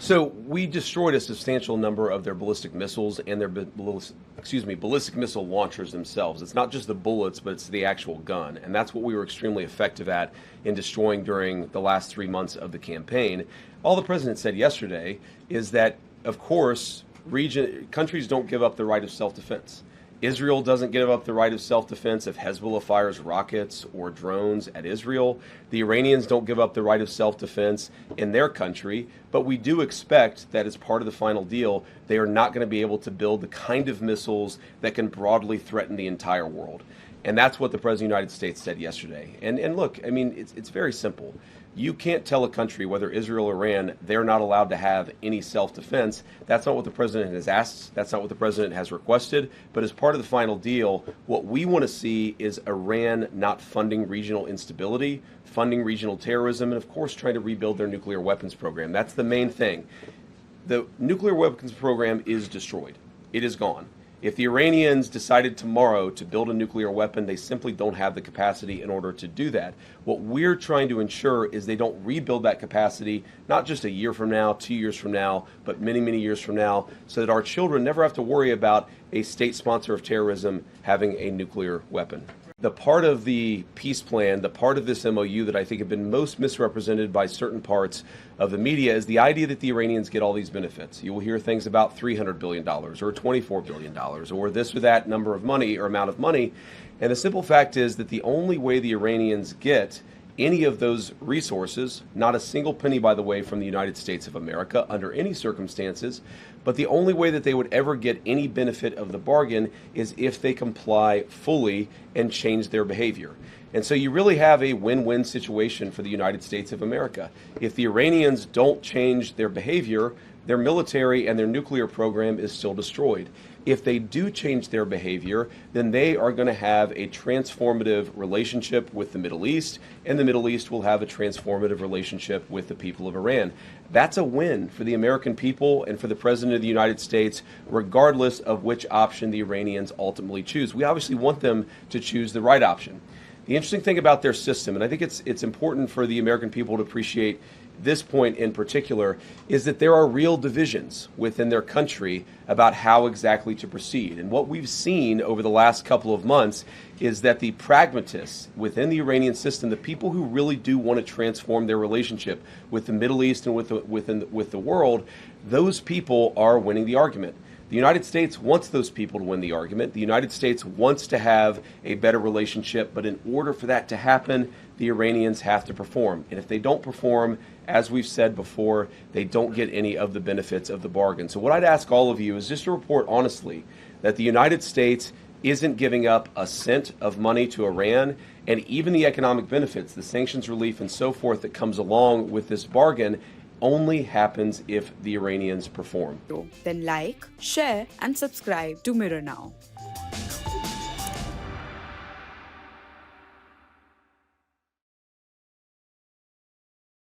So we destroyed a substantial number of their ballistic missiles and their ballistic missile launchers themselves. It's not just the bullets, but it's the actual gun. And that's what we were extremely effective at in destroying during the last 3 months of the campaign. All the president said yesterday is that, of course, countries don't give up the right of self-defense. Israel doesn't give up the right of self-defense if Hezbollah fires rockets or drones at Israel. The Iranians don't give up the right of self-defense in their country, but we do expect that as part of the final deal, they are not going to be able to build the kind of missiles that can broadly threaten the entire world. And that's what the President of the United States said yesterday. And look, I mean, it's very simple. You can't tell a country, whether Israel or Iran, they're not allowed to have any self-defense. That's not what the president has asked. That's not what the president has requested. But as part of the final deal, what we want to see is Iran not funding regional instability, funding regional terrorism, and of course trying to rebuild their nuclear weapons program. That's the main thing. The nuclear weapons program is destroyed. It is gone. If the Iranians decided tomorrow to build a nuclear weapon, they simply don't have the capacity in order to do that. What we're trying to ensure is they don't rebuild that capacity, not just a year from now, 2 years from now, but many, many years from now, so that our children never have to worry about a state sponsor of terrorism having a nuclear weapon. The part of the peace plan, the part of this MOU that I think have been most misrepresented by certain parts of the media is the idea that the Iranians get all these benefits. You will hear things about $300 billion or $24 billion or this or that number of money or amount of money. And the simple fact is that the only way the Iranians get any of those resources, not a single penny, by the way, from the United States of America under any circumstances, but the only way that they would ever get any benefit of the bargain is if they comply fully and change their behavior. And so you really have a win-win situation for the United States of America. If the Iranians don't change their behavior, their military and their nuclear program is still destroyed. If they do change their behavior, then they are going to have a transformative relationship with the Middle East, and the Middle East will have a transformative relationship with the people of Iran. That's a win for the American people and for the President of the United States, regardless of which option the Iranians ultimately choose. We obviously want them to choose the right option. The interesting thing about their system, and I think it's important for the American people to appreciate this point in particular, is that there are real divisions within their country about how exactly to proceed. And what we've seen over the last couple of months is that the pragmatists within the Iranian system, the people who really do want to transform their relationship with the Middle East and with the world, those people are winning the argument. The United States wants those people to win the argument. The United States wants to have a better relationship, but in order for that to happen, the Iranians have to perform. And if they don't perform, as we've said before, they don't get any of the benefits of the bargain. So what I'd ask all of you is just to report honestly that the United States isn't giving up a cent of money to Iran, and even the economic benefits, the sanctions relief and so forth that comes along with this bargain only happens if the Iranians perform. Then like, share and subscribe to Mirror Now.